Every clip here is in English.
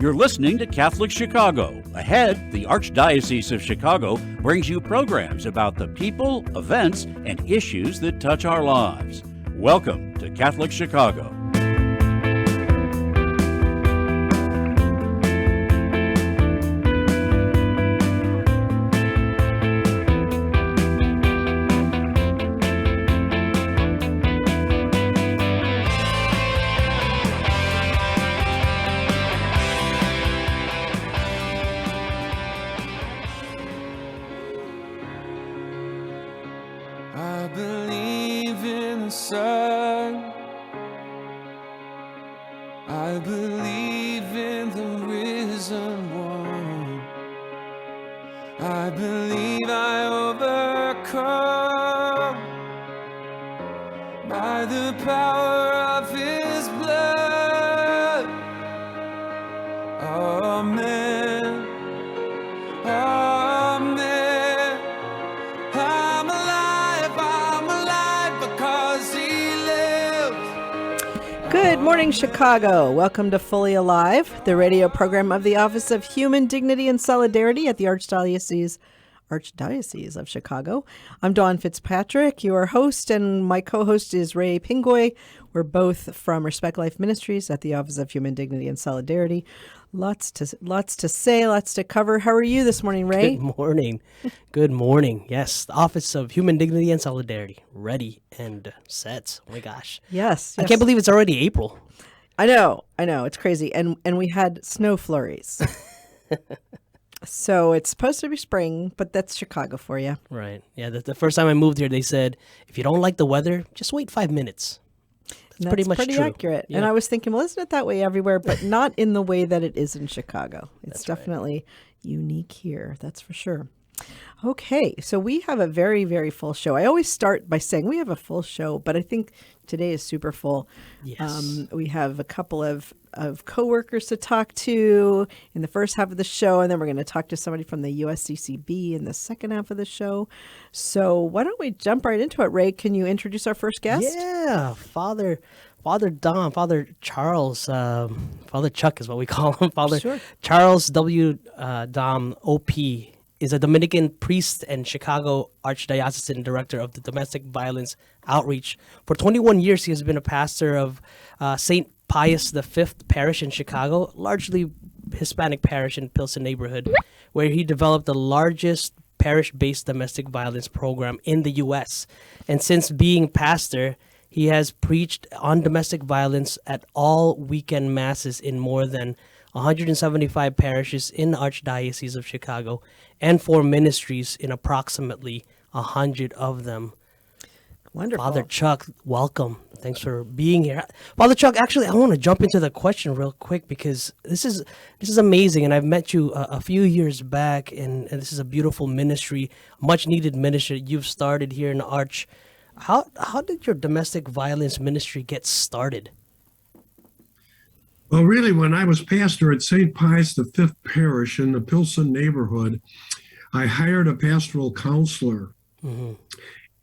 You're listening to Catholic Chicago. Ahead, the Archdiocese of Chicago brings you programs about the people, events, and issues that touch our lives. Welcome to Catholic Chicago. Chicago. Welcome to Fully Alive, the radio program of the Office of Human Dignity and Solidarity at the Archdiocese of Chicago. I'm Dawn Fitzpatrick, your host, and my co-host is Ray Pingoy. We're both from Respect Life Ministries at the Office of Human Dignity and Solidarity. Lots to say, lots to cover. How are you this morning, Ray? Good morning. Good morning. Yes, the Office of Human Dignity and Solidarity, ready and set. Oh my gosh. Yes. I can't believe it's already April. I know. It's crazy. And we had snow flurries. So it's supposed to be spring, but that's Chicago for you. Right. Yeah, the first time I moved here, they said, if you don't like the weather, just wait 5 minutes. That's pretty much true. Accurate. Yeah. And I was thinking, well, isn't it that way everywhere? But not in the way that it is in Chicago. It's definitely unique here. That's for sure. Okay, so we have a very, very full show. I always start by saying we have a full show, but I think today is super full. Yes. We have a couple of coworkers to talk to in the first half of the show, and then we're going to talk to somebody from the USCCB in the second half of the show. So why don't we jump right into it, Ray? Can you introduce our first guest? Yeah, Father Dahm, Father Charles, Father Chuck is what we call him. Father Charles W. Dahm, OP, is a Dominican priest and Chicago Archdiocesan Director of the Domestic Violence Outreach. For 21 years, he has been a pastor of St. Pius V Parish in Chicago, largely Hispanic parish in Pilsen neighborhood, where he developed the largest parish-based domestic violence program in the U.S. And since being pastor, he has preached on domestic violence at all weekend masses in more than 175 parishes in the Archdiocese of Chicago, and 4 ministries in approximately 100 of them. Wonderful. Father Chuck, welcome. Thanks for being here. Father Chuck, actually, I want to jump into the question real quick because this is amazing, and I've met you a few years back, and this is a beautiful ministry, much needed ministry you've started here in the Arch. How did your domestic violence ministry get started? Well, really, when I was pastor at St. Pius V Parish in the Pilsen neighborhood, I hired a pastoral counselor. Mm-hmm.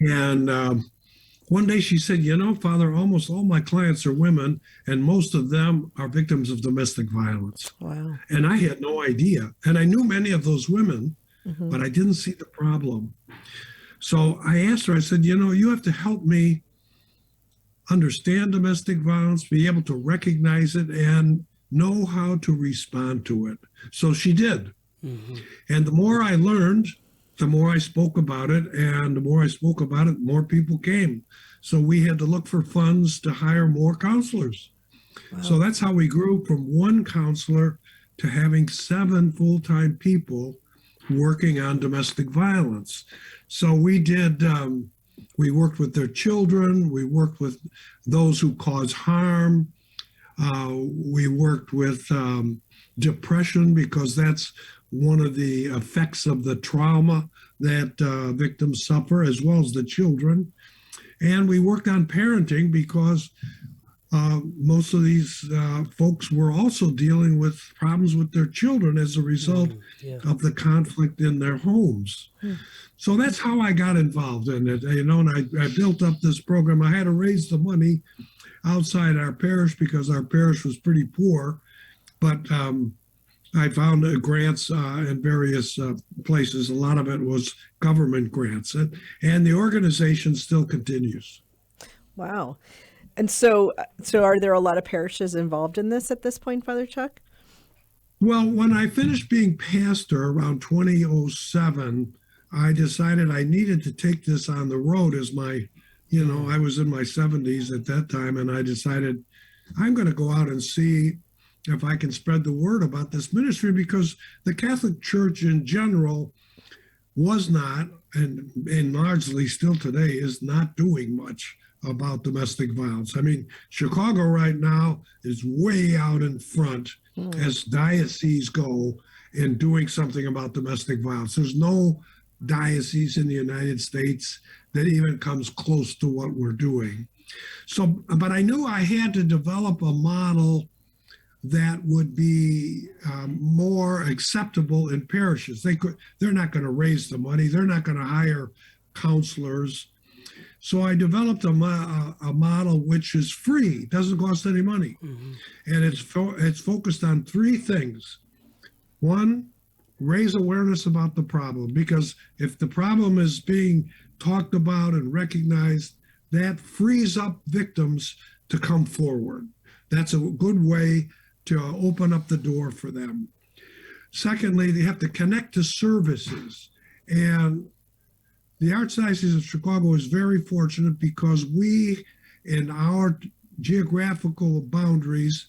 And one day she said, Father, almost all my clients are women, and most of them are victims of domestic violence. Wow. And I had no idea. And I knew many of those women, but I didn't see the problem. So I asked her, I said, you have to help me understand domestic violence, be able to recognize it, and know how to respond to it. So she did. Mm-hmm. And the more I learned, the more I spoke about it, and the more I spoke about it, more people came. So we had to look for funds to hire more counselors. Wow. So that's how we grew from one counselor to having 7 full-time people working on domestic violence. So we did... we worked with their children. We worked with those who cause harm. We worked with depression because that's one of the effects of the trauma that victims suffer, as well as the children. And we worked on parenting because most of these folks were also dealing with problems with their children as a result of the conflict in their homes. So that's how I got involved in it, and I built up this program. I had to raise the money outside our parish because our parish was pretty poor, but I found grants in various places. A lot of it was government grants, and the organization still continues. Wow. And so are there a lot of parishes involved in this at this point, Father Chuck? Well, when I finished being pastor around 2007, I decided I needed to take this on the road as my, I was in my 70s at that time, and I decided I'm going to go out and see if I can spread the word about this ministry, because the Catholic Church in general was not, and largely still today is not doing much about domestic violence. I mean, Chicago right now is way out in front as dioceses go in doing something about domestic violence. There's no diocese in the United States that even comes close to what we're doing. So, but I knew I had to develop a model that would be more acceptable in parishes. They're not going to raise the money. They're not going to hire counselors. So I developed a model which is free, doesn't cost any money, and it's focused on three things. One, raise awareness about the problem, because if the problem is being talked about and recognized, that frees up victims to come forward. That's a good way to open up the door for them. Secondly, they have to connect to services. And the Archdiocese of Chicago is very fortunate because we, in our geographical boundaries,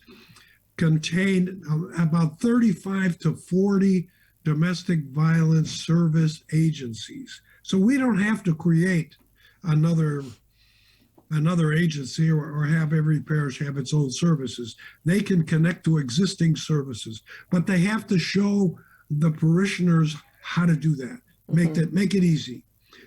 contain about 35 to 40 domestic violence service agencies. So we don't have to create another agency or have every parish have its own services. They can connect to existing services, but they have to show the parishioners how to do that, make it easy.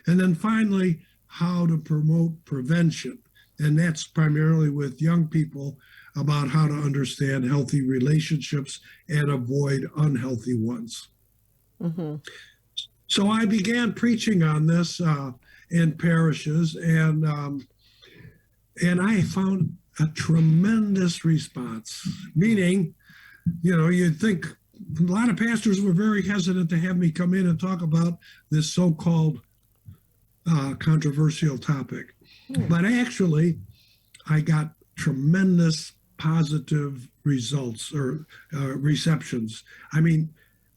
And then finally, how to promote prevention. And that's primarily with young people about how to understand healthy relationships and avoid unhealthy ones. So I began preaching on this in parishes, and I found a tremendous response. Meaning, you'd think a lot of pastors were very hesitant to have me come in and talk about this so-called controversial topic. But actually, I got tremendous positive results or receptions. I mean,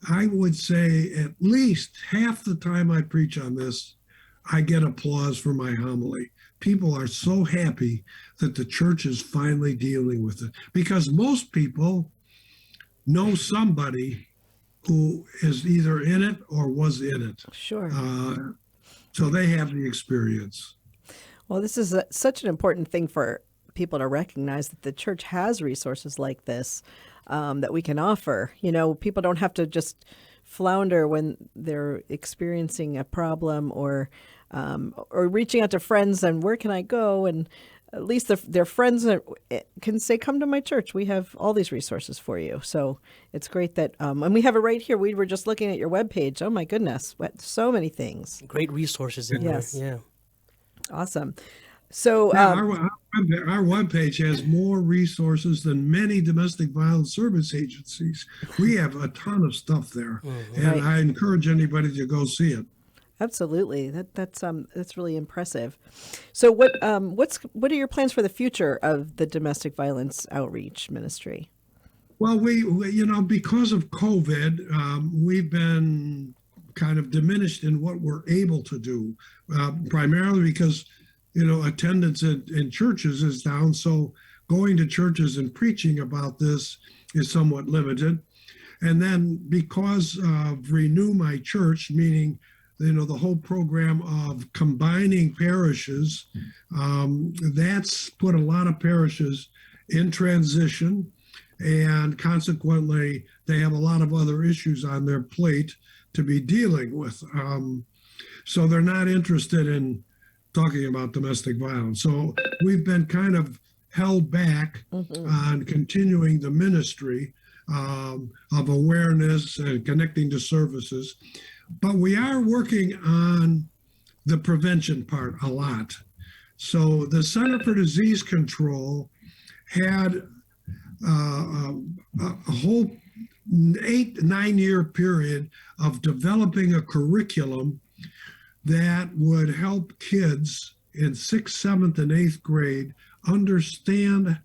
I would say at least half the time I preach on this, I get applause for my homily. People are so happy that the church is finally dealing with it, because most people know somebody who is either in it or was in it. Sure. So they have the experience. Well, this is such an important thing for people to recognize, that the church has resources like this that we can offer. People don't have to just flounder when they're experiencing a problem or reaching out to friends and where can I go? And at least their friends can say, come to my church. We have all these resources for you. So it's great that, and we have it right here. We were just looking at your webpage. Oh my goodness, so many things. Great resources in Yes. there. Yeah. Awesome. So our webpage has more resources than many domestic violence service agencies. We have a ton of stuff there, and Right. I encourage anybody to go see it. Absolutely, that's really impressive. So what are your plans for the future of the domestic violence outreach ministry? Well, we because of COVID, we've been kind of diminished in what we're able to do, primarily because attendance in churches is down. So going to churches and preaching about this is somewhat limited. And then because of Renew My Church, meaning the whole program of combining parishes, that's put a lot of parishes in transition, and consequently they have a lot of other issues on their plate to be dealing with. So they're not interested in talking about domestic violence. So we've been kind of held back on continuing the ministry of awareness and connecting to services. But we are working on the prevention part a lot. So the Center for Disease Control had a whole 9 year period of developing a curriculum that would help kids in 6th, 7th, and 8th grade understand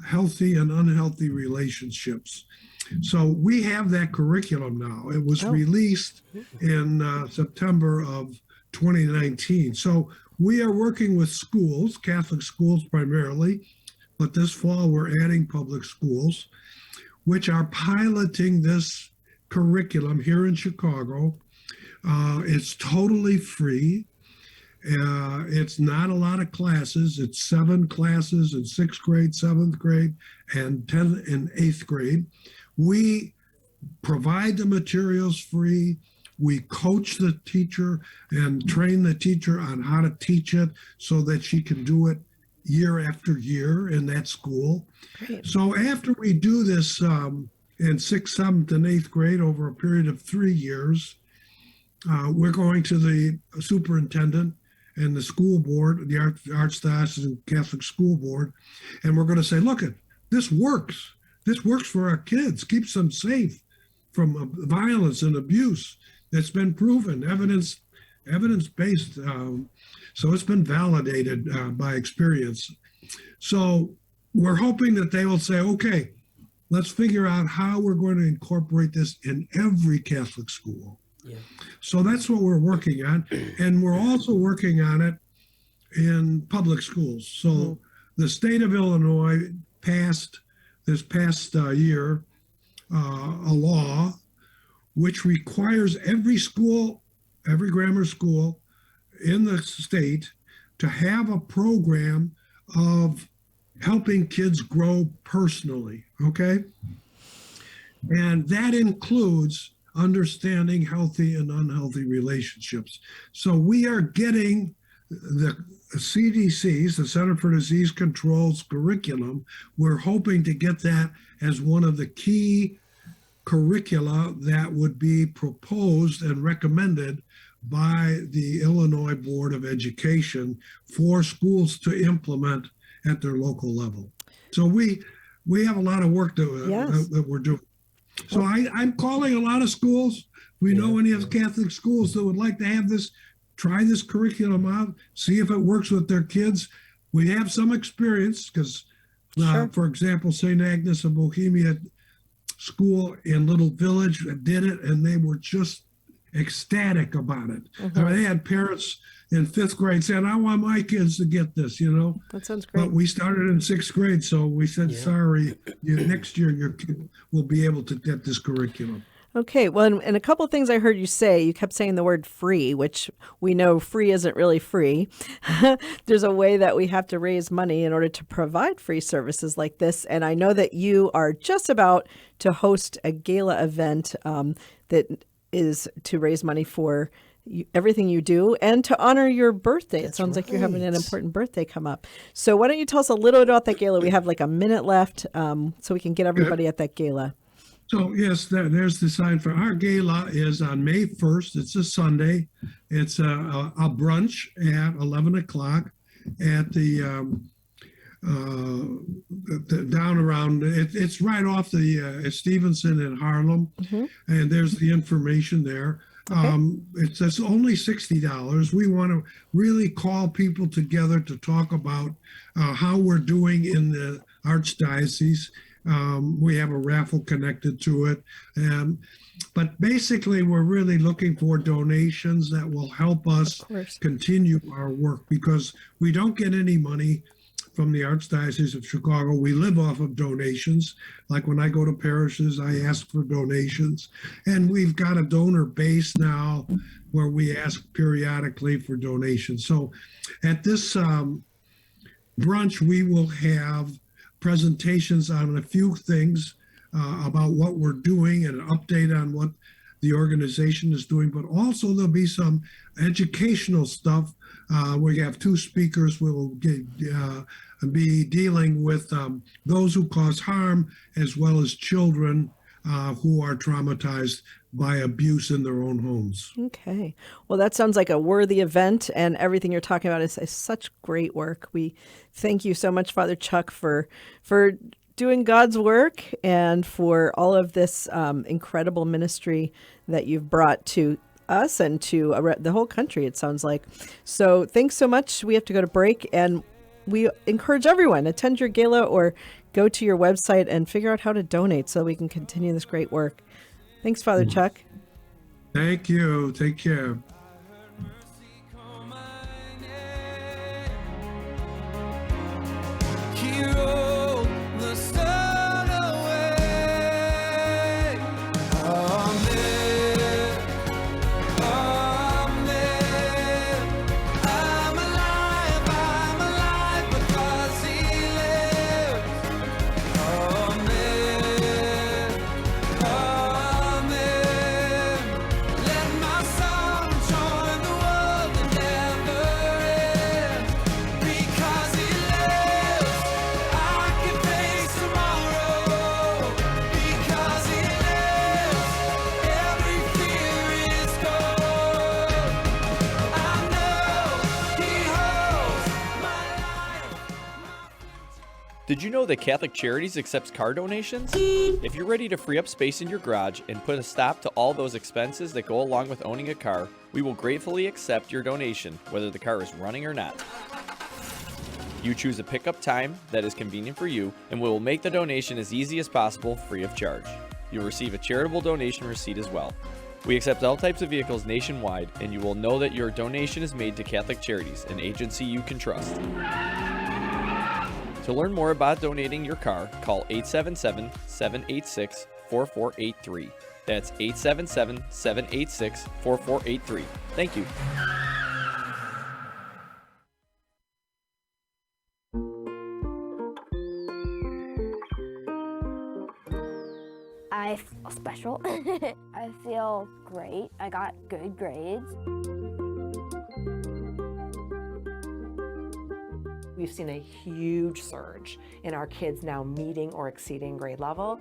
healthy and unhealthy relationships. So we have that curriculum now. It was released in September of 2019. So we are working with schools, Catholic schools primarily, but this fall we're adding public schools, which are piloting this curriculum here in Chicago. It's totally free. It's not a lot of classes. It's 7 classes in 6th grade, 7th grade, and 10th and 8th grade. We provide the materials free. We coach the teacher and train the teacher on how to teach it so that she can do it year after year in that school. Great. So after we do this in 6th, 7th, and 8th grade over a period of 3 years, we're going to the superintendent and the school board, the Archdiocesan Catholic School Board, and we're going to say, look, this works. This works for our kids, keeps them safe from violence and abuse. It's been proven, evidence-based. So it's been validated by experience. So we're hoping that they will say, okay, let's figure out how we're going to incorporate this in every Catholic school. Yeah. So that's what we're working on. And we're also working on it in public schools. So the state of Illinois passed this past year a law which requires every school, every grammar school in the state to have a program of helping kids grow personally, okay? And that includes understanding healthy and unhealthy relationships. So we are getting the CDC's, the Center for Disease Control's curriculum. We're hoping to get that as one of the key curricula that would be proposed and recommended by the Illinois Board of Education for schools to implement at their local level. So we have a lot of work that we're doing. So I'm calling a lot of schools. We know any of the Catholic schools that would like to have this, try this curriculum out, see if it works with their kids. We have some experience because, for example, St. Agnes of Bohemia School in Little Village did it, and they were just ecstatic about it. I mean, they had parents in 5th grade saying, I want my kids to get this, you know. That sounds great. But we started in 6th grade, so we said, sorry, next year your kid will be able to get this curriculum. Okay, well, and a couple of things I heard you say. You kept saying the word free, which we know free isn't really free. There's a way that we have to raise money in order to provide free services like this. And I know that you are just about to host a gala event that is to raise money for everything you do and to honor your birthday. It sounds like you're having an important birthday come up. So why don't you tell us a little bit about that gala? We have like a minute left so we can get everybody at that gala. So yes, there's the sign for our gala is on May 1st. It's a Sunday. It's a brunch at 11 o'clock at the down around, it's right off the Stevenson in Harlem. And there's the information there. It's only $60. We want to really call people together to talk about how we're doing in the Archdiocese. We have a raffle connected to it. But basically, we're really looking for donations that will help us continue our work because we don't get any money from the Archdiocese of Chicago. We live off of donations. Like when I go to parishes, I ask for donations. And we've got a donor base now where we ask periodically for donations. So at this brunch, we will have presentations on a few things about what we're doing and an update on what the organization is doing, but also there'll be some educational stuff. We have 2 speakers who will be dealing with those who cause harm as well as children who are traumatized by abuse in their own homes. Okay. Well, that sounds like a worthy event, and everything you're talking about is such great work. We thank you so much, Father Chuck, for doing God's work and for all of this incredible ministry that you've brought to us and to the whole country, it sounds like. So thanks so much. We have to go to break, and we encourage everyone, attend your gala or go to your website and figure out how to donate so we can continue this great work. Thanks, Father Chuck. Thank you. Take care. Did you know that Catholic Charities accepts car donations? If you're ready to free up space in your garage and put a stop to all those expenses that go along with owning a car, we will gratefully accept your donation, whether the car is running or not. You choose a pickup time that is convenient for you, and we will make the donation as easy as possible, free of charge. You'll receive a charitable donation receipt as well. We accept all types of vehicles nationwide, and you will know that your donation is made to Catholic Charities, an agency you can trust. To learn more about donating your car, call 877-786-4483. That's 877-786-4483. Thank you. I feel special. I feel great. I got good grades. We've seen a huge surge in our kids now meeting or exceeding grade level.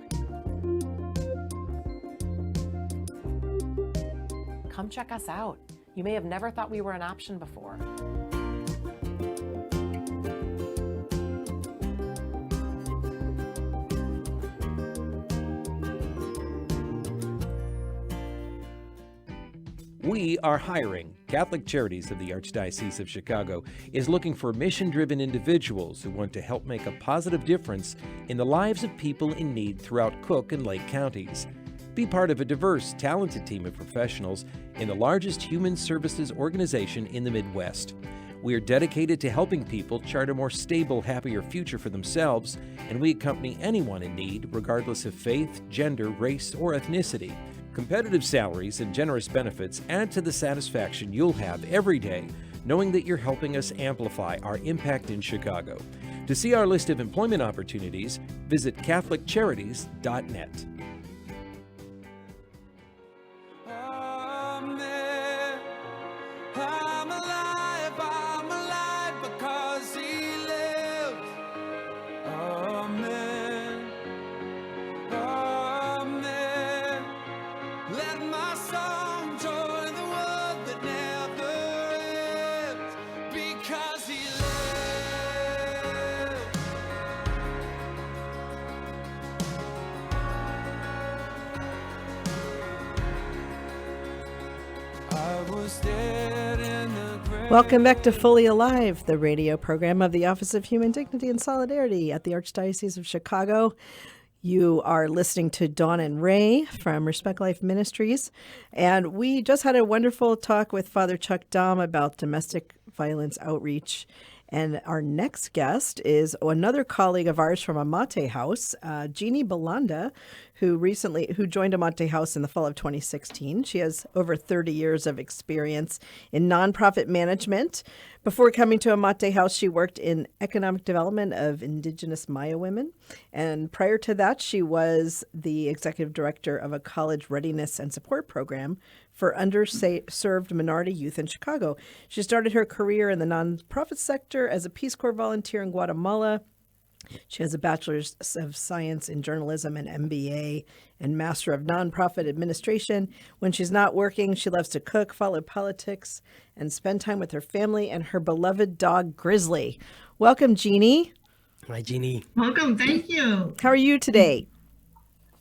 Come check us out. You may have never thought we were an option before. We are hiring. Catholic Charities of the Archdiocese of Chicago is looking for mission-driven individuals who want to help make a positive difference in the lives of people in need throughout Cook and Lake counties. Be part of a diverse, talented team of professionals in the largest human services organization in the Midwest. We are dedicated to helping people chart a more stable, happier future for themselves, and we accompany anyone in need, regardless of faith, gender, race, or ethnicity. Competitive salaries and generous benefits add to the satisfaction you'll have every day knowing that you're helping us amplify our impact in Chicago. To see our list of employment opportunities, visit CatholicCharities.net. I'm alive because he lives. Amen. Amen. Let my song join the world that never ends because he lives. I was dead in the grave. Welcome back to Fully Alive, the radio program of the Office of Human Dignity and Solidarity at the Archdiocese of Chicago. You are listening to Dawn and Ray from Respect Life Ministries, and we just had a wonderful talk with Father Chuck Dahm about domestic violence outreach. And our next guest is another colleague of ours from Amate House, Jeannie Balanda, who joined Amate House in the fall of 2016. She has over 30 years of experience in nonprofit management. Before coming to Amate House, she worked in economic development of Indigenous Maya women. And prior to that, she was the executive director of a college readiness and support program for underserved minority youth in Chicago. She started her career in the nonprofit sector as a Peace Corps volunteer in Guatemala. She has a Bachelor's of Science in Journalism and MBA and Master of Nonprofit Administration. When she's not working, she loves to cook, follow politics, and spend time with her family and her beloved dog, Grizzly. Welcome, Jeannie. Hi, Jeannie. Welcome. Thank you. How are you today?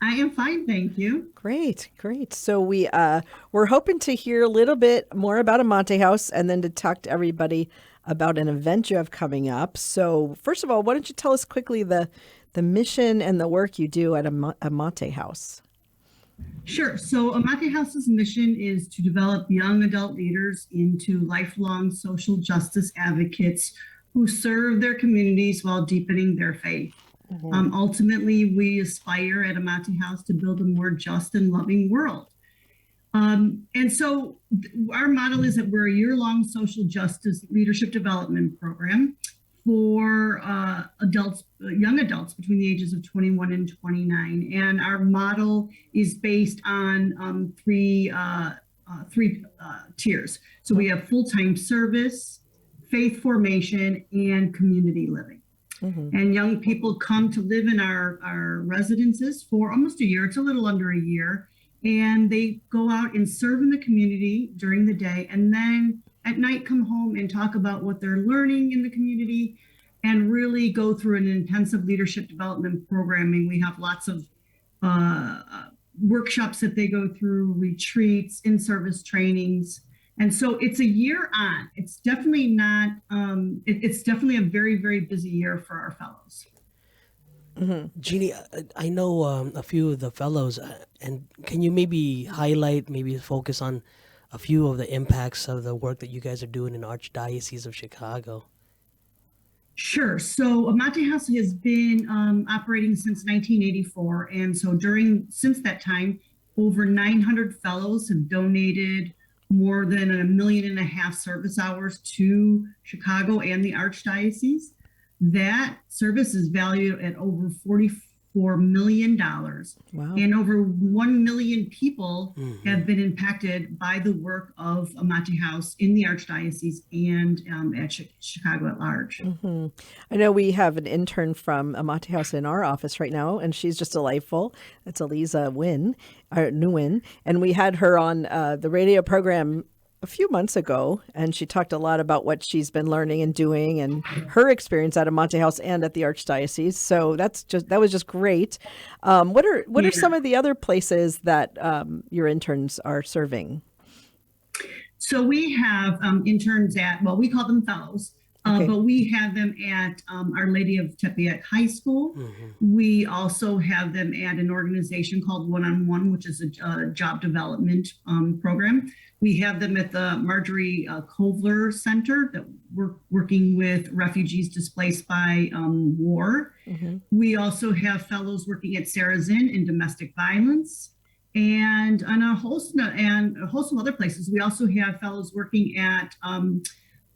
I am fine. Thank you. Great, great. So we're hoping to hear a little bit more about Amate House and then to talk to everybody about an event you have coming up. So first of all, why don't you tell us quickly the mission and the work you do at Amate House? Sure. So Amate House's mission is to develop young adult leaders into lifelong social justice advocates who serve their communities while deepening their faith. Ultimately, we aspire at Amate House to build a more just and loving world. And so our model is that we're a year-long social justice leadership development program for young adults between the ages of 21 and 29. And our model is based on three tiers. So we have full-time service, faith formation, and community living. And young people come to live in our residences for almost a year. It's a little under a year. And they go out and serve in the community during the day. And then at night come home and talk about what they're learning in the community and really go through an intensive leadership development programming. We have lots of workshops that they go through, retreats, in-service trainings. And so it's a year on. It's definitely not, it's definitely a very, very busy year for our fellows. Jeannie, I know a few of the fellows, and can you maybe highlight, maybe focus on a few of the impacts of the work that you guys are doing in the Archdiocese of Chicago? Sure. So Amate House has been operating since 1984. And so since that time, over 900 fellows have donated more than 1.5 million service hours to Chicago and the Archdiocese. That service is valued at over $44 million. Wow. And over 1 million people have been impacted by the work of Amate House in the Archdiocese and at Chicago at large. I know we have an intern from Amate House in our office right now, and she's just delightful. That's Eliza Nguyen. And we had her on the radio program a few months ago, and she talked a lot about what she's been learning and doing and her experience at Amate House and at the Archdiocese. So that was just great. What are some of the other places that your interns are serving? So we have interns at, well, we call them fellows, but we have them at Our Lady of Tepeyac High School. We also have them at an organization called One-on-One, which is a job development program. We have them at the Marjorie Kovler Center that we're working with refugees displaced by war. We also have fellows working at Sarazin in domestic violence. And on a host of other places. We also have fellows working at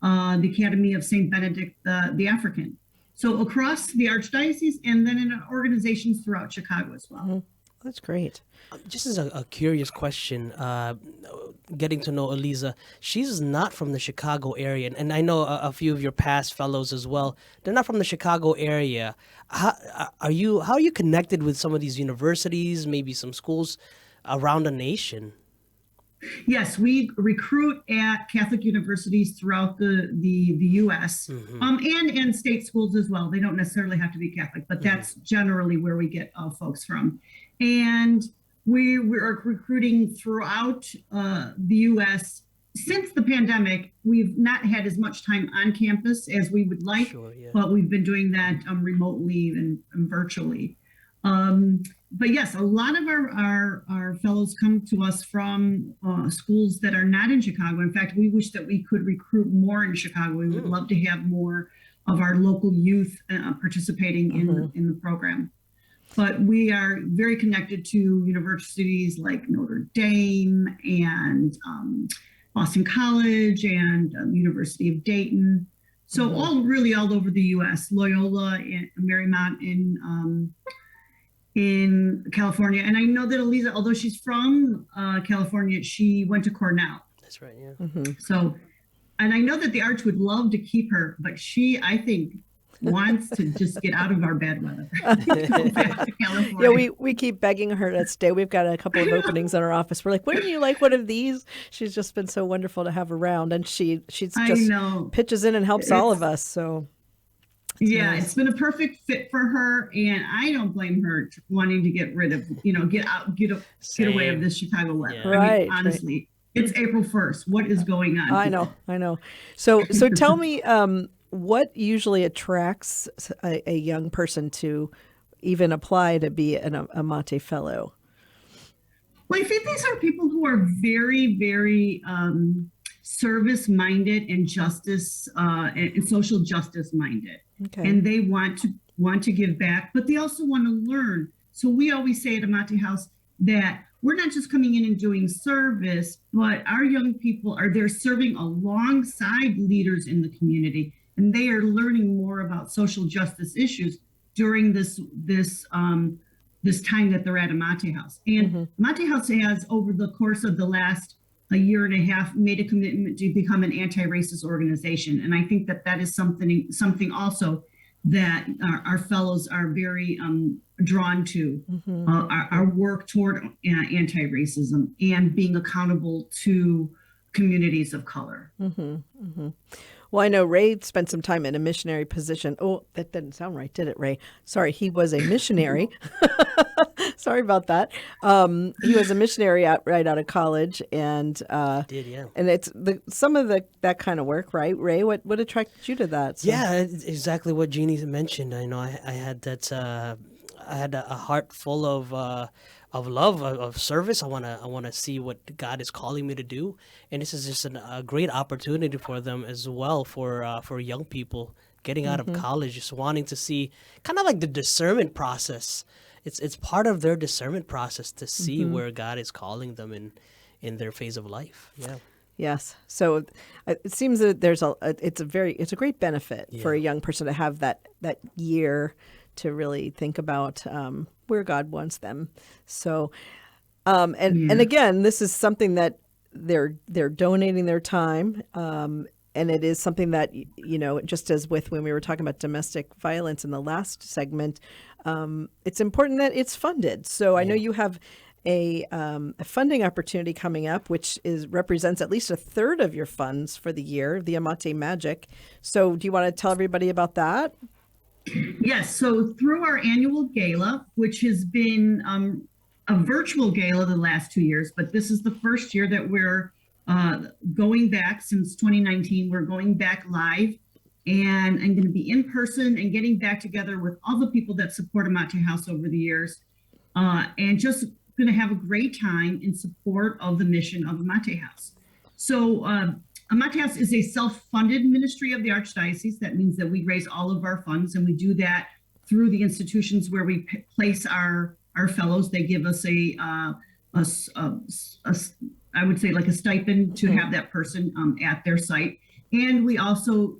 the Academy of St. Benedict the African. So across the Archdiocese and then in organizations throughout Chicago as well. That's great. Just as a curious question, getting to know Eliza, she's not from the Chicago area, and I know a few of your past fellows as well. They're not from the Chicago area. How are you connected with some of these universities, maybe some schools around the nation? Yes, we recruit at Catholic universities throughout the U.S. And state schools as well. They don't necessarily have to be Catholic, but that's generally where we get folks from. And we are recruiting throughout the U.S. Since the pandemic, we've not had as much time on campus as we would like, but we've been doing that remotely and virtually. But yes, a lot of our fellows come to us from schools that are not in Chicago. In fact, we wish that we could recruit more in Chicago. We would love to have more of our local youth participating in the program. But we are very connected to universities like Notre Dame and Boston College and University of Dayton. So all over the U.S., Loyola and Marymount in California. And I know that Eliza, although she's from California, she went to Cornell. That's right, yeah. So, and I know that the Arch would love to keep her, but she, I think, wants to just get out of our bad weather. Go back to California. Yeah, we keep begging her to stay. We've got a couple of openings in our office. We're like, wouldn't you like one of these? She's just been so wonderful to have around, and she's just pitches in and helps all of us. So Yeah, it's been a perfect fit for her, and I don't blame her wanting to get rid of, get away of this Chicago weather. Yeah. I Right, mean, honestly, it's April 1st. What is going on? I know. So tell me, what usually attracts a young person to even apply to be an Amate Fellow? Well, I think these are people who are very, very service-minded and justice and social justice minded. Okay. And they want to give back, but they also want to learn. So we always say at Amate House that we're not just coming in and doing service, but our young people they're serving alongside leaders in the community, and they are learning more about social justice issues during this time that they're at Amate House. And Amate House has, over the course of the last a year and a half, made a commitment to become an anti-racist organization. And I think that is something also that our fellows are very drawn to, our work toward anti-racism and being accountable to communities of color. Well, I know Ray spent some time in a missionary position. Oh, that didn't sound right, did it, Ray? Sorry, he was a missionary. Sorry about that. He was a missionary right out of college, and Did, yeah. and it's some of that kind of work, right, Ray? What attracted you to that? So. Yeah, it's exactly what Jeannie mentioned. I know I had that. I had a heart full of love, of service. I wanna see what God is calling me to do, and this is just a great opportunity for them as well, for young people getting out of college, just wanting to see kind of like the discernment process. It's part of their discernment process to see where God is calling them in their phase of life. Yeah. Yes. So it seems that it's a great benefit for a young person to have that year to really think about where God wants them. So, and again, this is something that they're donating their time, and it is something that, just as with when we were talking about domestic violence in the last segment, it's important that it's funded. So I know you have a funding opportunity coming up, which represents at least a third of your funds for the year, the Amate Magic. So do you want to tell everybody about that? Yes. So through our annual gala, which has been a virtual gala the last 2 years, but this is the first year that we're going back since 2019. We're going back live, and I'm going to be in person and getting back together with all the people that support Amate House over the years, and just going to have a great time in support of the mission of Amate House. So Amate House is a self-funded ministry of the Archdiocese. That means that we raise all of our funds, and we do that through the institutions where we place our fellows. They give us I would say like a stipend to have that person at their site. And we also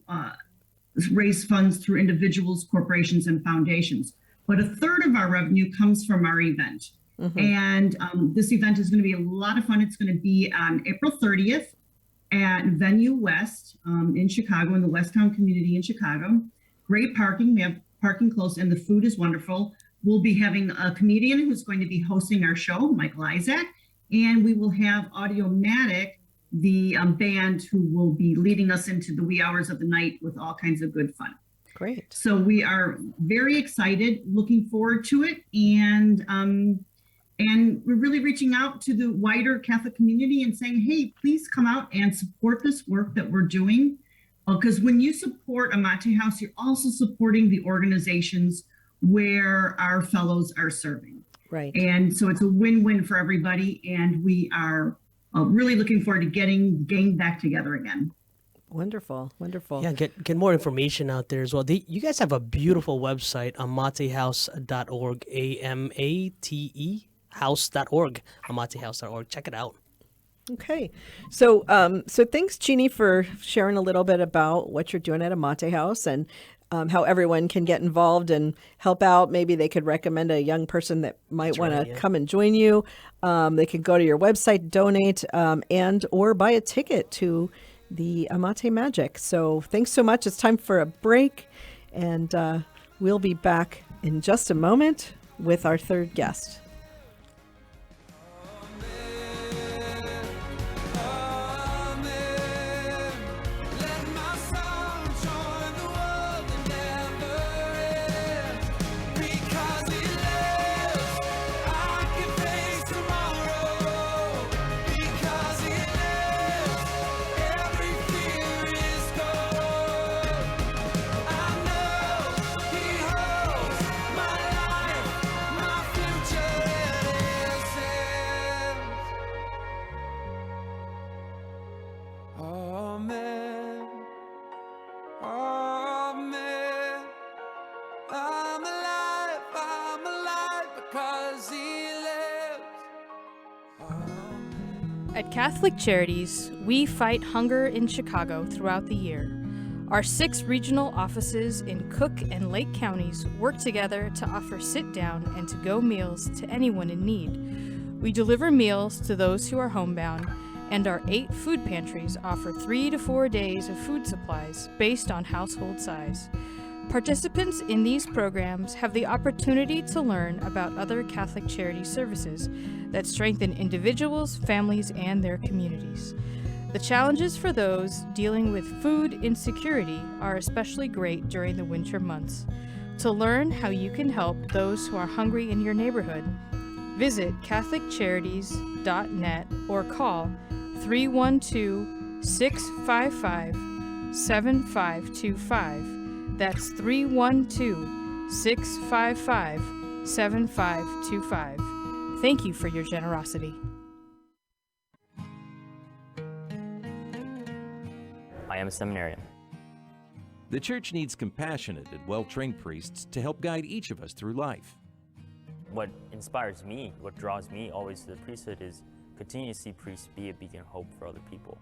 raise funds through individuals, corporations, and foundations. But a third of our revenue comes from our event. And this event is going to be a lot of fun. It's going to be on April 30th at Venue West in Chicago, in the Westtown community in Chicago. Great parking. We have parking close, and the food is wonderful. We'll be having a comedian who's going to be hosting our show, Michael Isaac, and we will have Audiomatic, the band, who will be leading us into the wee hours of the night with all kinds of good fun. Great. So we are very excited, looking forward to it, and we're really reaching out to the wider Catholic community and saying, hey, please come out and support this work that we're doing. Because when you support Amate House, you're also supporting the organizations where our fellows are serving. Right. And so it's a win-win for everybody. And we are really looking forward to getting back together again. Wonderful. Yeah, get more information out there as well. You guys have a beautiful website, amatehouse.org, AMATE house.org, amatehouse.org. Check it out. Okay. So thanks, Jeannie, for sharing a little bit about what you're doing at Amate House and how everyone can get involved and help out. Maybe they could recommend a young person that might want to come and join you. They can go to your website, donate, and or buy a ticket to the Amate Magic. So thanks so much. It's time for a break, and we'll be back in just a moment with our third guest. Let my sound join the world and never At Catholic Charities, we fight hunger in Chicago throughout the year. Our 6 regional offices in Cook and Lake counties work together to offer sit-down and to-go meals to anyone in need. We deliver meals to those who are homebound, and our 8 food pantries offer 3 to 4 days of food supplies based on household size. Participants in these programs have the opportunity to learn about other Catholic charity services that strengthen individuals, families, and their communities. The challenges for those dealing with food insecurity are especially great during the winter months. To learn how you can help those who are hungry in your neighborhood, visit CatholicCharities.net or call 312-655-7525. That's 312-655-7525. Thank you for your generosity. I am a seminarian. The church needs compassionate and well-trained priests to help guide each of us through life. What inspires me, what draws me always to the priesthood is continue to see priests be a beacon of hope for other people.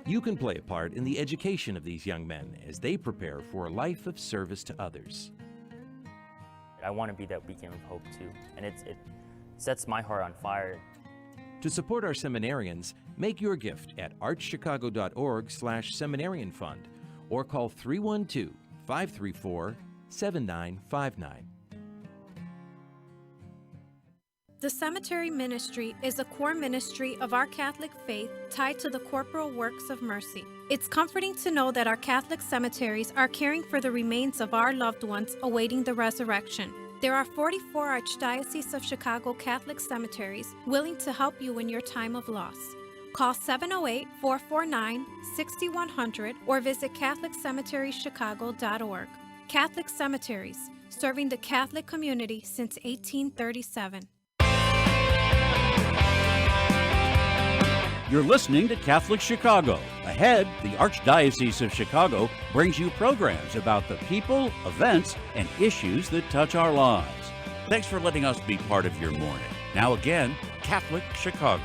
You can play a part in the education of these young men as they prepare for a life of service to others. I want to be that beacon of hope too, and it sets my heart on fire. To support our seminarians, make your gift at archchicago.org/seminarian fund or call 312-534-7959. The Cemetery Ministry is a core ministry of our Catholic faith tied to the corporal works of mercy. It's comforting to know that our Catholic cemeteries are caring for the remains of our loved ones awaiting the resurrection. There are 44 Archdiocese of Chicago Catholic cemeteries willing to help you in your time of loss. Call 708-449-6100 or visit CatholicCemeteriesChicago.org. Catholic Cemeteries, serving the Catholic community since 1837. You're listening to Catholic Chicago. Ahead, the Archdiocese of Chicago brings you programs about the people, events, and issues that touch our lives. Thanks for letting us be part of your morning. Now again, Catholic Chicago.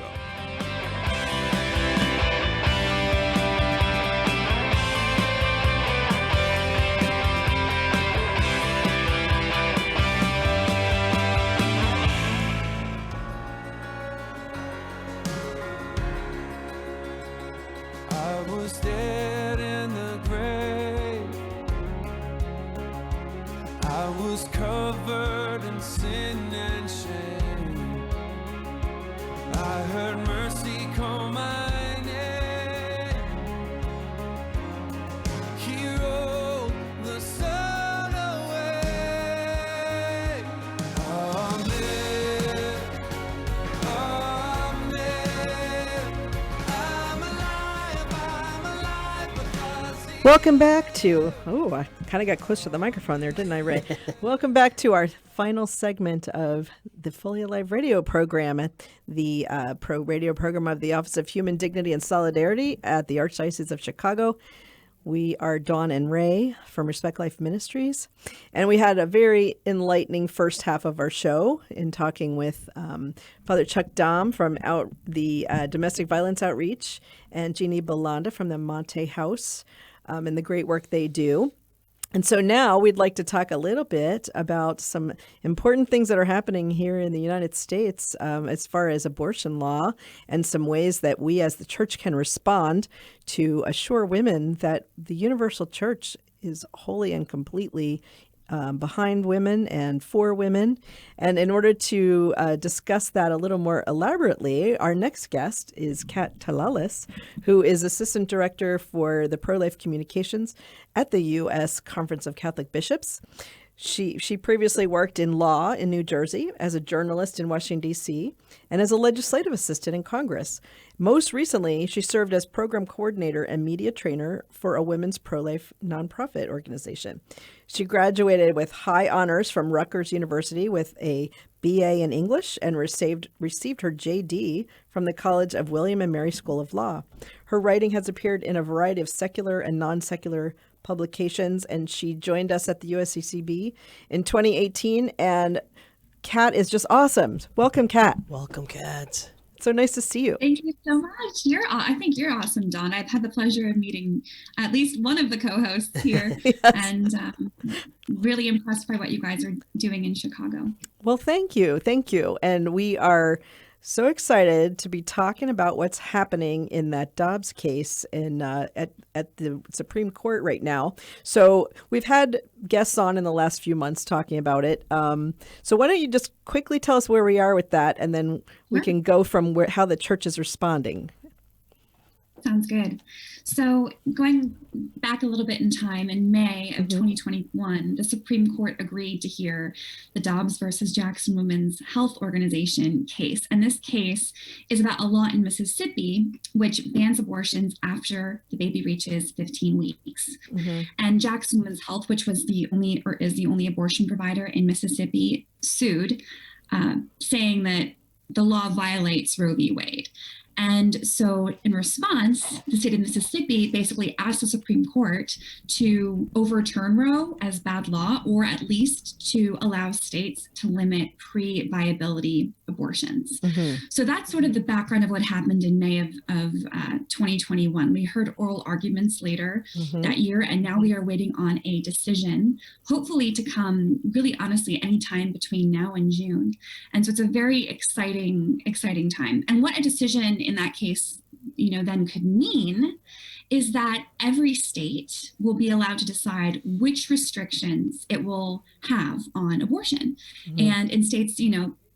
Welcome back to, I kind of got close to the microphone there, didn't I, Ray? Welcome back to our final segment of the Fully Alive radio program at the radio program of the Office of Human Dignity and Solidarity at the Archdiocese of Chicago. We are Dawn and Ray from Respect Life Ministries, and we had a very enlightening first half of our show in talking with Father Chuck Dahm from the Domestic Violence Outreach and Jeannie Balanda from the Amate House. And the great work they do. And so now we'd like to talk a little bit about some important things that are happening here in the United States as far as abortion law and some ways that we as the church can respond to assure women that the universal church is wholly and completely behind women and for women. And in order to discuss that a little more elaborately, our next guest is Kat Talalas, who is Assistant Director for the Prolife Communications at the U.S. Conference of Catholic Bishops. She previously worked in law in New Jersey, as a journalist in Washington, D.C., and as a legislative assistant in Congress. Most recently, she served as program coordinator and media trainer for a women's pro-life nonprofit organization. She graduated with high honors from Rutgers University with a BA in English and received her JD from the College of William and Mary School of Law. Her writing has appeared in a variety of secular and non-secular publications, and she joined us at the USCCB in 2018. And Kat is just awesome. Welcome, Kat. Welcome, Kat. So nice to see you. Thank you so much. I think you're awesome, Dawn. I've had the pleasure of meeting at least one of the co-hosts here, yes. And really impressed by what you guys are doing in Chicago. Well, thank you. And we are so excited to be talking about what's happening in that Dobbs case at the Supreme Court right now. So we've had guests on in the last few months talking about it. So why don't you just quickly tell us where we are with that, and then we can go from how the church is responding. Sounds good. So going back a little bit in time, in May of 2021, the Supreme Court agreed to hear the Dobbs versus Jackson Women's Health Organization case. And this case is about a law in Mississippi which bans abortions after the baby reaches 15 weeks. And Jackson Women's Health, which was is the only abortion provider in Mississippi, sued, saying that the law violates Roe v. Wade. And so in response, the state of Mississippi basically asked the Supreme Court to overturn Roe as bad law, or at least to allow states to limit pre-viability abortions. So that's sort of the background of what happened in May of 2021. We heard oral arguments later that year, and now we are waiting on a decision, hopefully to come really honestly anytime between now and June. And so it's a very exciting time. And what a decision in that case, then could mean is that every state will be allowed to decide which restrictions it will have on abortion. And in states,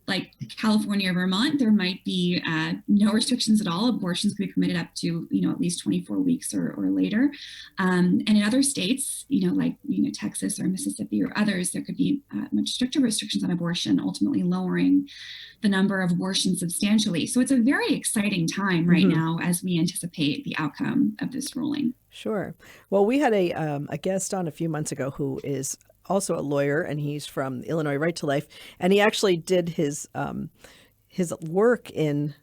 like California or Vermont, there might be no restrictions at all. Abortions could be permitted up to, at least 24 weeks or later. And in other states, like Texas or Mississippi or others, there could be much stricter restrictions on abortion, ultimately lowering the number of abortions substantially. So it's a very exciting time right now as we anticipate the outcome of this ruling. Sure. Well, we had a guest on a few months ago who is also a lawyer, and he's from Illinois Right to Life, and he actually did his work in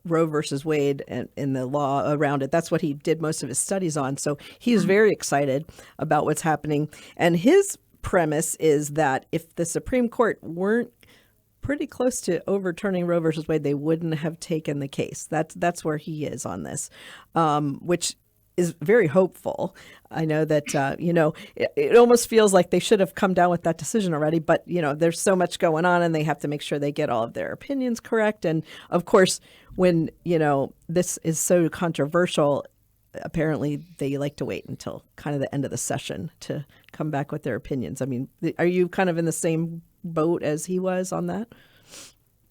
Roe versus Wade and in the law around it. That's what he did most of his studies on. So he's very excited about what's happening. And his premise is that if the Supreme Court weren't pretty close to overturning Roe versus Wade, they wouldn't have taken the case. That's where he is on this, which is very hopeful. I know that, it almost feels like they should have come down with that decision already, but, there's so much going on and they have to make sure they get all of their opinions correct. And of course, when, this is so controversial, apparently they like to wait until kind of the end of the session to come back with their opinions. I mean, are you kind of in the same boat as he was on that?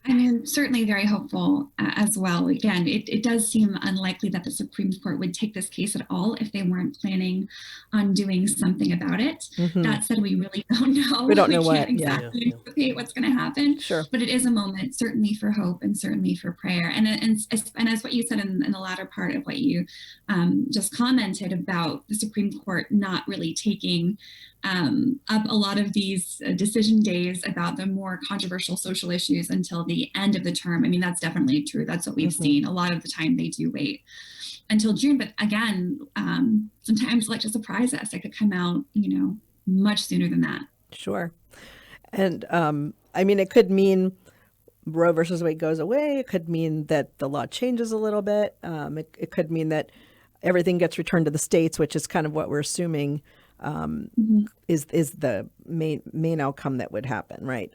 I'm certainly very hopeful as well. Again, it does seem unlikely that the Supreme Court would take this case at all if they weren't planning on doing something about it. That said, we really don't know. We don't know can't exactly anticipate what's going to happen. Sure. But it is a moment, certainly for hope and certainly for prayer. And as what you said in the latter part of what you just commented about the Supreme Court not really taking up a lot of these decision days about the more controversial social issues until the end of the term. I mean, that's definitely true. That's what we've seen. A lot of the time they do wait until June. But again, sometimes like to surprise us. It could come out, much sooner than that. Sure. And I mean, it could mean Roe versus Wade goes away. It could mean that the law changes a little bit. It could mean that everything gets returned to the states, which is kind of what we're assuming is the main outcome that would happen, right?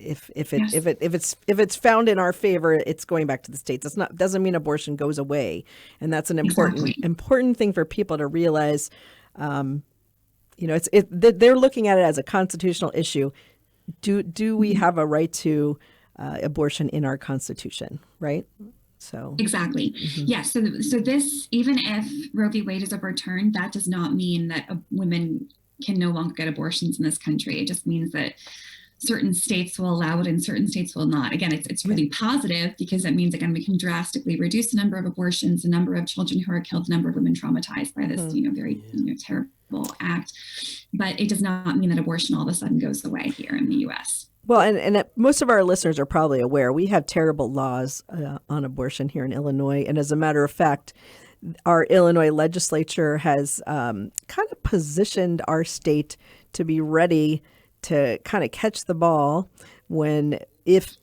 If it's found in our favor, it's going back to the states. Doesn't mean abortion goes away, and that's an important thing for people to realize. They're looking at it as a constitutional issue. Do we have a right to abortion in our Constitution, right? So exactly. Yes. So this, even if Roe v. Wade is overturned, that does not mean that women can no longer get abortions in this country. It just means that certain states will allow it and certain states will not. Again, it's really positive because it means, again, we can drastically reduce the number of abortions, the number of children who are killed, the number of women traumatized by this, very terrible act. But it does not mean that abortion all of a sudden goes away here in the U.S. Well, and most of our listeners are probably aware we have terrible laws on abortion here in Illinois. And as a matter of fact, our Illinois legislature has kind of positioned our state to be ready to kind of catch the ball when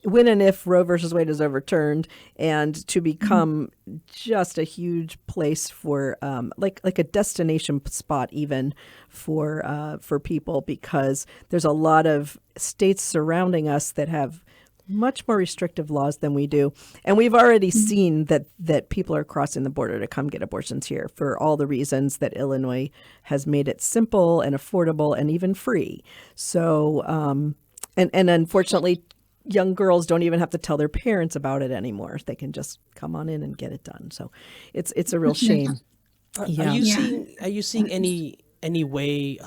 when and if Roe versus Wade is overturned, and to become just a huge place for like a destination spot even for people, because there's a lot of states surrounding us that have much more restrictive laws than we do. And we've already seen that people are crossing the border to come get abortions here for all the reasons that Illinois has made it simple and affordable and even free. So, and unfortunately, young girls don't even have to tell their parents about it anymore. They can just come on in and get it done. So it's a real shame. Are you seeing any way,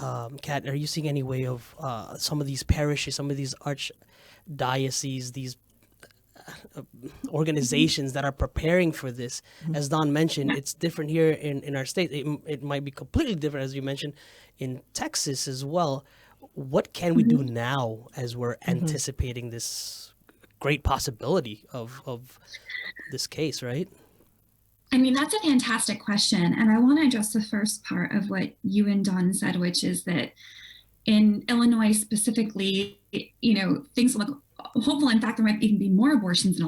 Kat, are you seeing any way of some of these parishes, some of these archdioceses, these organizations that are preparing for this? As Don mentioned, it's different here in our state. It might be completely different, as you mentioned, in Texas as well. What can we do now as we're anticipating this great possibility of this case, right? I mean, that's a fantastic question. And I want to address the first part of what you and Don said, which is that in Illinois specifically, things look hopeful. In fact, there might even be more abortions in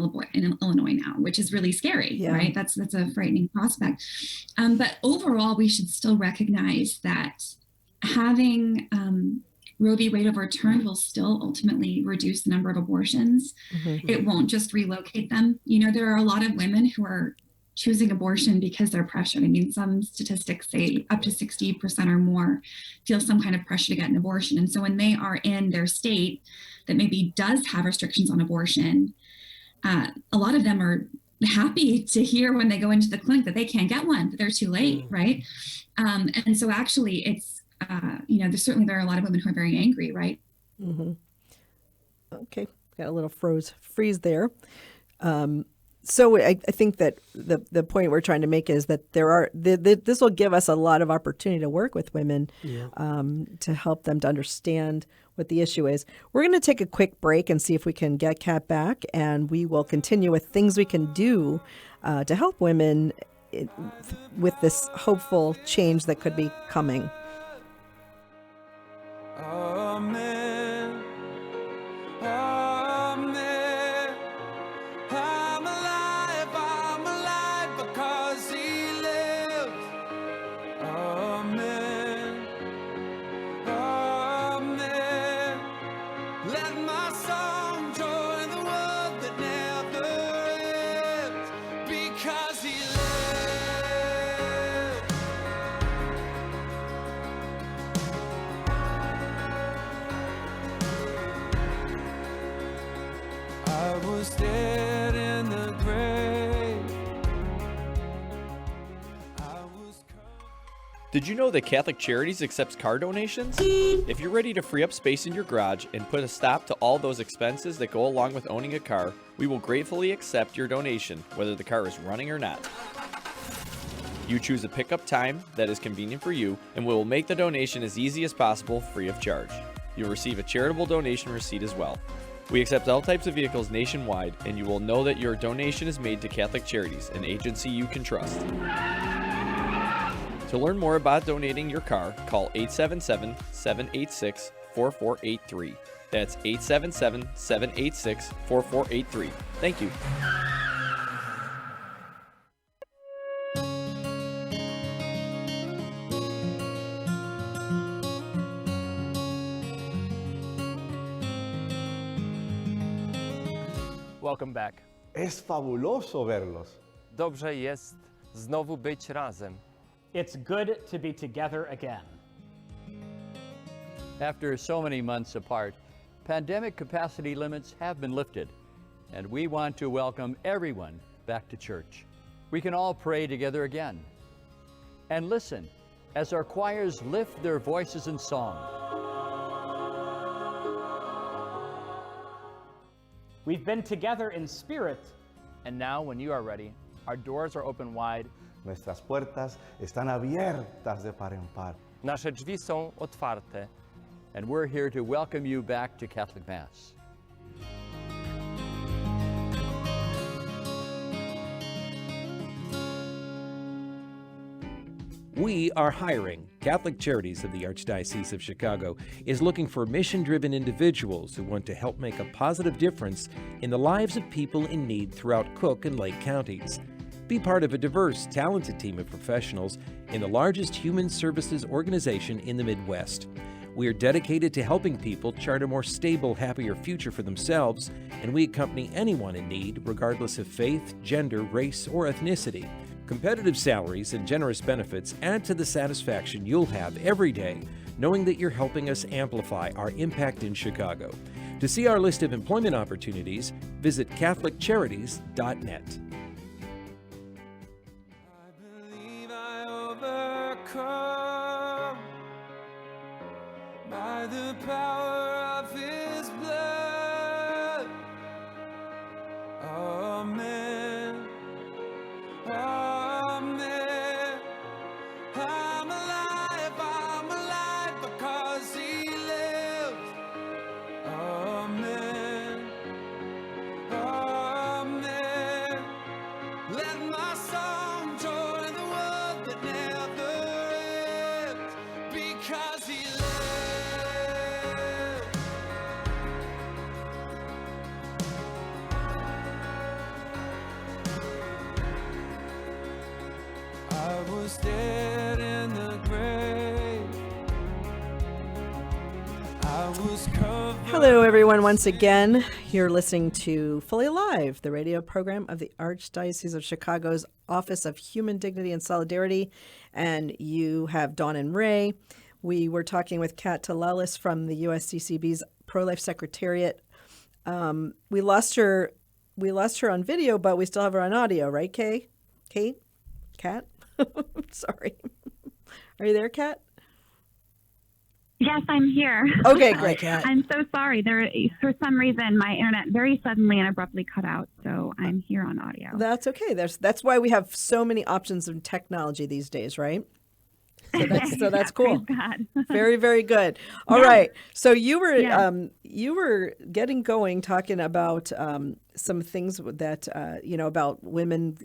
Illinois now, which is really scary, right? That's a frightening prospect. But overall, we should still recognize that having Roe v. Wade overturned will still ultimately reduce the number of abortions. It won't just relocate them. There are a lot of women who are choosing abortion because they're pressured. I mean, some statistics say up to 60% or more feel some kind of pressure to get an abortion. And so when they are in their state that maybe does have restrictions on abortion, a lot of them are happy to hear when they go into the clinic that they can't get one, that they're too late, right? And so actually it's, there are a lot of women who are very angry, right? Okay, got a little freeze there. So I think that the point we're trying to make is that this will give us a lot of opportunity to work with women to help them to understand what the issue is. We're going to take a quick break and see if we can get Kat back, and we will continue with things we can do to help women with this hopeful change that could be coming. Amen. Amen. I'm alive because he lives. Amen. Amen. Let my song join the world that never ends because he lives. I was dead in the grave. Did you know that Catholic Charities accepts car donations? If you're ready to free up space in your garage and put a stop to all those expenses that go along with owning a car, we will gratefully accept your donation, whether the car is running or not. You choose a pickup time that is convenient for you, and we will make the donation as easy as possible free of charge. You'll receive a charitable donation receipt as well. We accept all types of vehicles nationwide, and you will know that your donation is made to Catholic Charities, an agency you can trust. To learn more about donating your car, call 877-786-4483. That's 877-786-4483. Thank you. Welcome back. Es fabuloso verlos. Dobrze jest znowu być razem. It's good to be together again. After so many months apart, pandemic capacity limits have been lifted, and we want to welcome everyone back to church. We can all pray together again. And listen as our choirs lift their voices in song. We've been together in spirit. And now, when you are ready, our doors are open wide. Nuestras puertas están abiertas de par en par. Nasze drzwi są otwarte. And we're here to welcome you back to Catholic Mass. We are hiring. Catholic Charities of the Archdiocese of Chicago is looking for mission-driven individuals who want to help make a positive difference in the lives of people in need throughout Cook and Lake counties. Be part of a diverse, talented team of professionals in the largest human services organization in the Midwest. We are dedicated to helping people chart a more stable, happier future for themselves, and we accompany anyone in need, regardless of faith, gender, race, or ethnicity. Competitive salaries and generous benefits add to the satisfaction you'll have every day knowing that you're helping us amplify our impact in Chicago. To see our list of employment opportunities, visit CatholicCharities.net. Overcome by the power of His blood. Amen. Amen. I'm alive because He lives. Amen. Amen. Let my song join the world that never ends because He lives. I was dead in the grave. I was covered. Hello, everyone. Once again, you're listening to Fully Alive, the radio program of the Archdiocese of Chicago's Office of Human Dignity and Solidarity. And you have Dawn and Ray. We were talking with Kat Talalas from the USCCB's Prolife Secretariat. We lost her on video, but we still have her on audio, right, Kate? Kat? Sorry. Are you there, Kat? Yes, I'm here. Okay, great. I'm so sorry. For some reason, my internet very suddenly and abruptly cut out, so I'm here on audio. That's okay. That's why we have so many options of technology these days, right? So that's cool. Praise God. Very, very good. All right. So you were getting going talking about some things that about women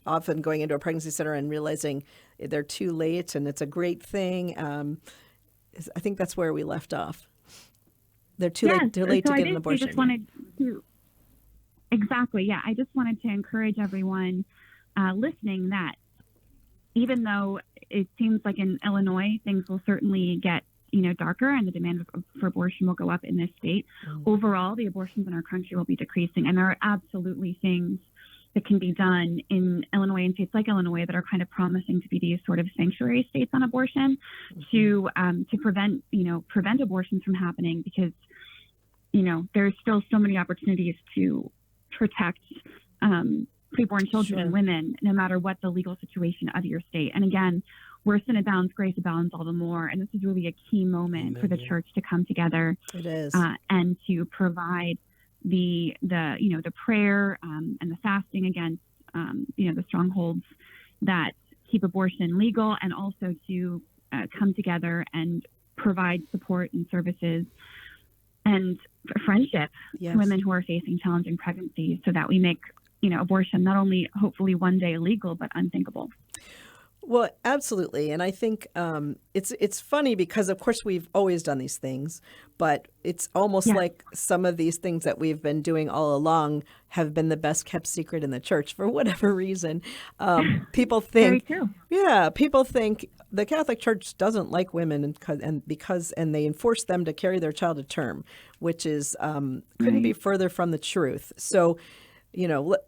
often going into a pregnancy center and realizing they're too late, and it's a great thing. I think that's where we left off. They're too late to get an abortion. Exactly. Yeah. I just wanted to encourage everyone listening that even though it seems like in Illinois, things will certainly get, darker and the demand for abortion will go up in this state. Overall, the abortions in our country will be decreasing. And there are absolutely things that can be done in Illinois and states like Illinois that are kind of promising to be these sort of sanctuary states on abortion to prevent abortions from happening because, there's still so many opportunities to protect preborn children and women, no matter what the legal situation of your state. And again, where sin abounds, grace abounds all the more. And this is really a key moment for the church to come together. It is. And to provide the prayer and the fasting against the strongholds that keep abortion legal, and also to come together and provide support and services and friendship to women who are facing challenging pregnancies, so that we make abortion not only hopefully one day illegal but unthinkable. Well, absolutely. And I think it's funny because, of course, we've always done these things, but it's almost like some of these things that we've been doing all along have been the best kept secret in the church for whatever reason. People think, people think the Catholic Church doesn't like women and they enforce them to carry their child to term, which is couldn't be further from the truth. So,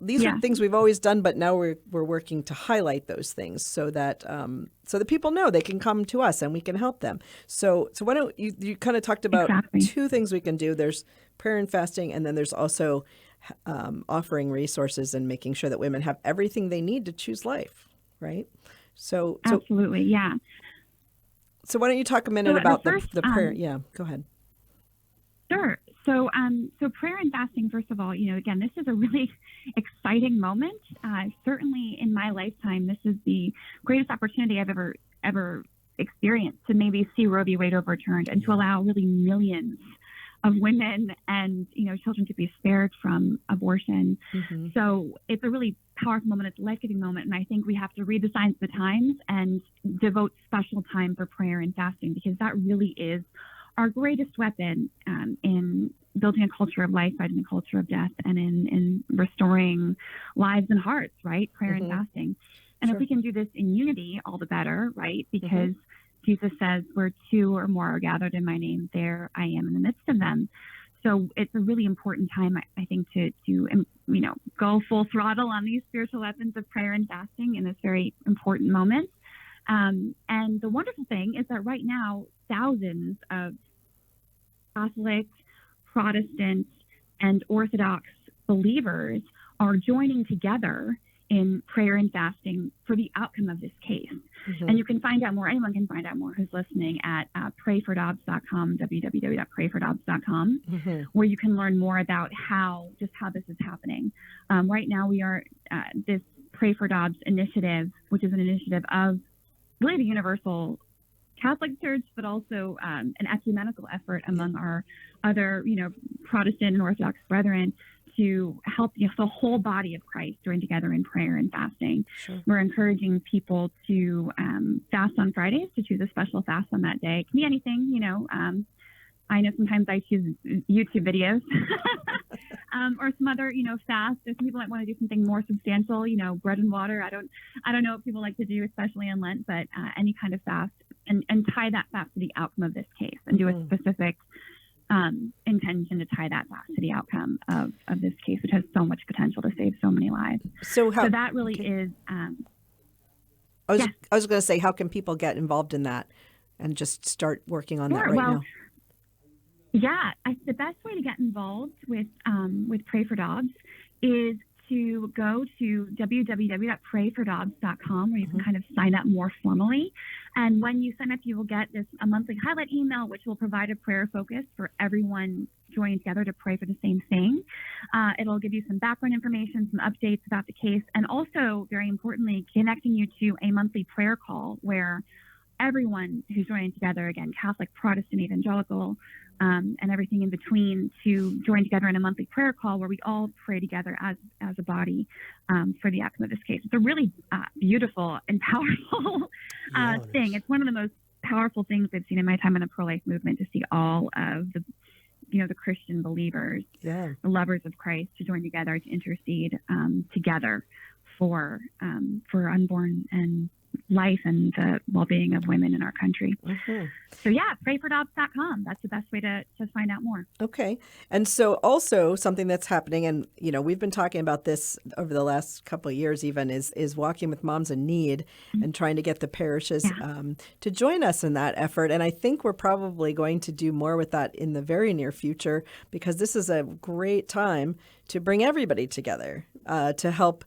these are things we've always done, but now we're working to highlight those things so that people know they can come to us and we can help them. So why don't you kind of talked about two things we can do. There's prayer and fasting, and then there's also offering resources and making sure that women have everything they need to choose life, right? So absolutely, yeah. So why don't you talk a minute about the prayer? Yeah, go ahead. Sure. So prayer and fasting, first of all, again, this is a really exciting moment. Certainly in my lifetime, this is the greatest opportunity I've ever experienced to maybe see Roe v. Wade overturned and to allow really millions women and, children to be spared from abortion. Mm-hmm. So it's a really powerful moment. It's a life-giving moment. And I think we have to read the signs of the times and devote special time for prayer and fasting, because that really is our greatest weapon in building a culture of life, fighting a culture of death, and in restoring lives and hearts, right? Prayer and fasting. And if we can do this in unity, all the better, right? Because Jesus says, where two or more are gathered in my name, there I am in the midst of them. So it's a really important time, I think, to go full throttle on these spiritual weapons of prayer and fasting in this very important moment. And the wonderful thing is that right now, thousands of Catholic, Protestant, and Orthodox believers are joining together in prayer and fasting for the outcome of this case. And you can find out more, anyone can find out more who's listening at prayfordobbs.com, www.prayfordobbs.com, where you can learn more about how this is happening. Right now we are, this Pray for Dobbs initiative, which is an initiative of really the universal Catholic Church, but also an ecumenical effort among our other, Protestant and Orthodox brethren, to help the whole body of Christ join together in prayer and fasting. We're encouraging people to fast on Fridays, to choose a special fast on that day. It can be anything, I know sometimes I choose YouTube videos or some other, fast. If people might want to do something more substantial, bread and water. I don't know what people like to do, especially in Lent, but any kind of fast, and tie that fast to the outcome of this case, and do a specific intention to tie that fast to the outcome of this case, which has so much potential to save so many lives. So that really is. I was going to say, how can people get involved in that and just start working on that now? Yeah, the best way to get involved with Pray for Dobbs is to go to www.prayfordobbs.com, where you can kind of sign up more formally. And when you sign up, you will get a monthly highlight email, which will provide a prayer focus for everyone joining together to pray for the same thing. It'll give you some background information, some updates about the case, and also, very importantly, connecting you to a monthly prayer call where everyone who's joining together, again, Catholic, Protestant, Evangelical, and everything in between, to join together in a monthly prayer call where we all pray together as a body for the outcome of this case. It's a really beautiful and powerful thing. It's one of the most powerful things I've seen in my time in the pro-life movement, to see all of the Christian believers, the lovers of Christ, to join together to intercede together for unborn and life and the well-being of women in our country. So prayfordobbs.com. That's the best way to find out more. Okay. And so also something that's happening, and we've been talking about this over the last couple of years even, is walking with moms in need and trying to get the parishes to join us in that effort. And I think we're probably going to do more with that in the very near future, because this is a great time to bring everybody together to help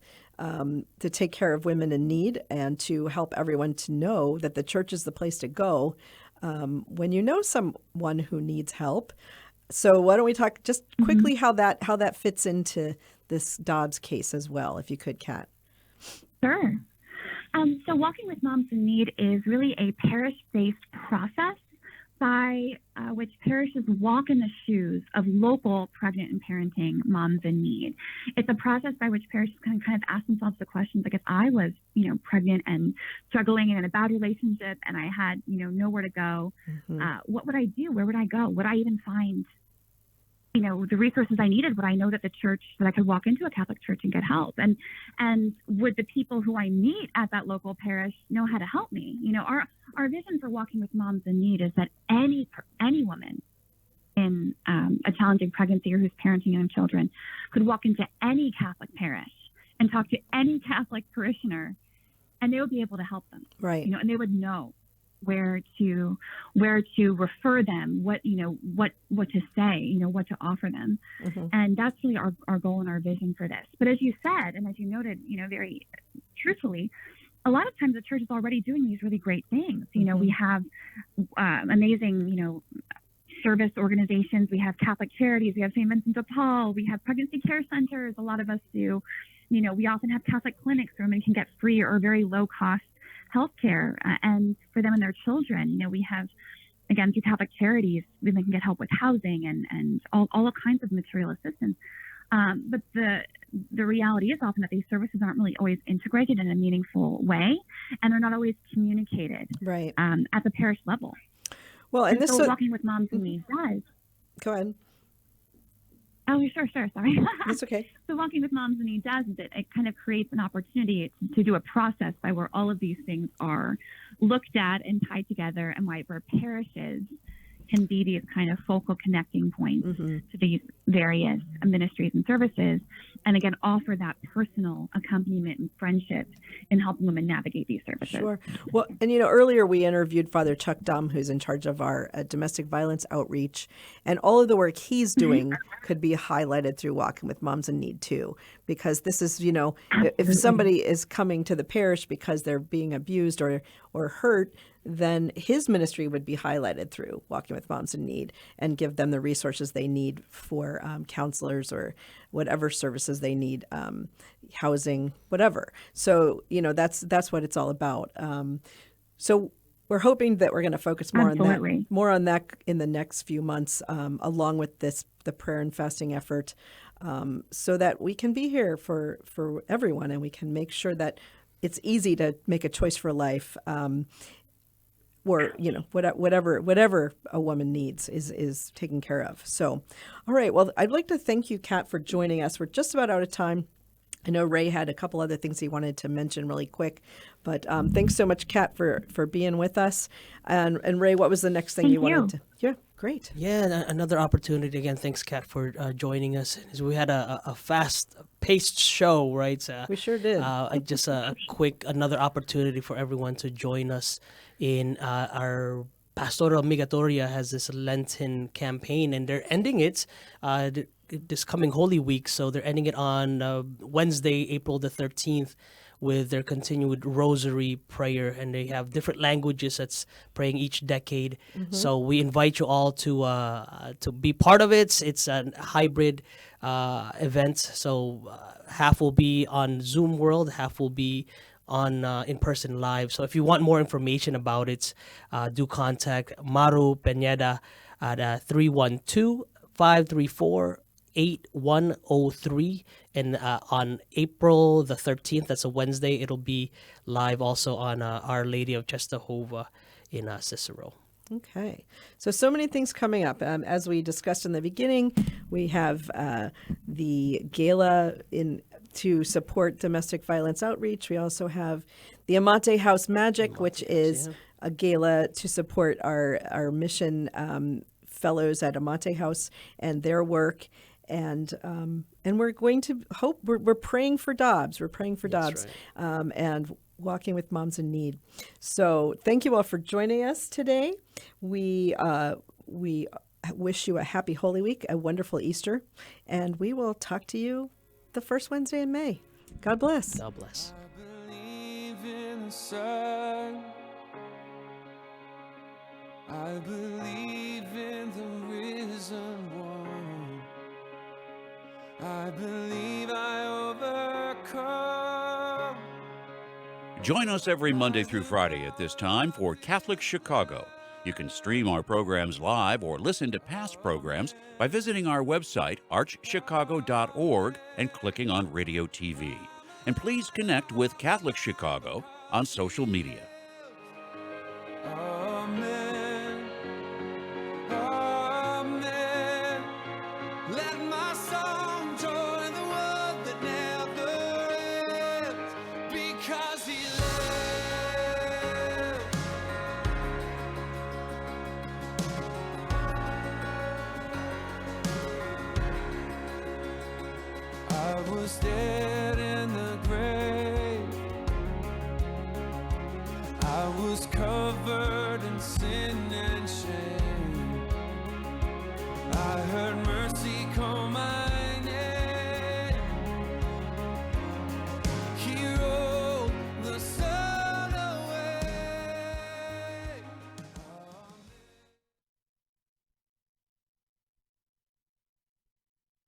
to take care of women in need, and to help everyone to know that the church is the place to go when you know someone who needs help. So why don't we talk just quickly how that fits into this Dobbs case as well, if you could, Kat. Sure. So Walking with Moms in Need is really a parish-based process by which parishes walk in the shoes of local pregnant and parenting moms in need. It's a process by which parishes can kind of ask themselves the questions, like, if I was, pregnant and struggling and in a bad relationship, and I had, nowhere to go, what would I do? Where would I go? Would I even find, the resources I needed? Would I know that that I could walk into a Catholic church and get help? And would the people who I meet at that local parish know how to help me? Our vision for Walking with Moms in Need is that any woman in a challenging pregnancy or who's parenting young children could walk into any Catholic parish and talk to any Catholic parishioner, and they would be able to help them. Right. And they would know where to refer them, what to say, what to offer them. And that's really our goal and our vision for this. But as you said, and as you noted, very truthfully, a lot of times the church is already doing these really great things. We have amazing, service organizations. We have Catholic Charities. We have St. Vincent de Paul. We have pregnancy care centers. A lot of us do. We often have Catholic clinics where women can get free or very low cost healthcare, and for them and their children. We have again, through Catholic Charities, women can get help with housing and all kinds of material assistance. But the reality is often that these services aren't really always integrated in a meaningful way, and they're not always communicated at the parish level. Well, and this so Walking with Moms in Need does. Go ahead. Oh, sure. Sorry. That's okay. So Walking with Moms in Need does is it kind of creates an opportunity to do a process by where all of these things are looked at and tied together, and where parishes can be these kind of focal connecting points to these various ministries and services, and again offer that personal accompaniment and friendship in helping women navigate these services. Sure. Well, and earlier we interviewed Father Chuck Dahm, who's in charge of our domestic violence outreach, and all of the work he's doing could be highlighted through Walking with Moms in Need too, because this is, if somebody is coming to the parish because they're being abused or hurt, then his ministry would be highlighted through Walking with Moms in Need and give them the resources they need for counselors or whatever services they need, housing, whatever. So, that's what it's all about. So we're hoping that we're going to focus more on that in the next few months, along with the prayer and fasting effort, so that we can be here for everyone, and we can make sure that it's easy to make a choice for life. Or whatever a woman needs is taken care of. So, all right. Well, I'd like to thank you, Kat, for joining us. We're just about out of time. I know Ray had a couple other things he wanted to mention really quick, but thanks so much, Kat, for being with us. And Ray, what was the next thing you wanted to? Yeah, great. Yeah, another opportunity again. Thanks, Kat, for joining us. We had a fast-paced show, right? We sure did. Just another opportunity for everyone to join us in our Pastoral Migatoria has this Lenten campaign, and they're ending it this coming Holy Week. So they're ending it on Wednesday, April the 13th, with their continued rosary prayer, and they have different languages that's praying each decade. So we invite you all to be part of it. It's a hybrid event, so half will be on Zoom World, half will be on in-person live. So if you want more information about it, do contact Maru Peñeda at 312-534-8103. And on April the 13th, that's a Wednesday, it'll be live also on Our Lady of Czestochowa in Cicero. Okay. So many things coming up. As we discussed in the beginning, we have the Gala to support domestic violence outreach. We also have the Amate House Magic, which is a gala to support our mission fellows at Amate House and their work. And we're going to hope, we're praying for Dobbs. We're praying for Dobbs. Right. And Walking with Moms in Need. So thank you all for joining us today. We wish you a happy Holy Week, a wonderful Easter, and we will talk to you the first Wednesday in May. God bless. God bless. I believe in the sun. I believe in the risen one. I believe I overcome. Join us every Monday through Friday at this time for Catholic Chicago. You can stream our programs live or listen to past programs by visiting our website, archchicago.org, and clicking on Radio TV. And please connect with Catholic Chicago on social media. Amen. Amen. Let my song join the world that never ends, because he lives. I was there.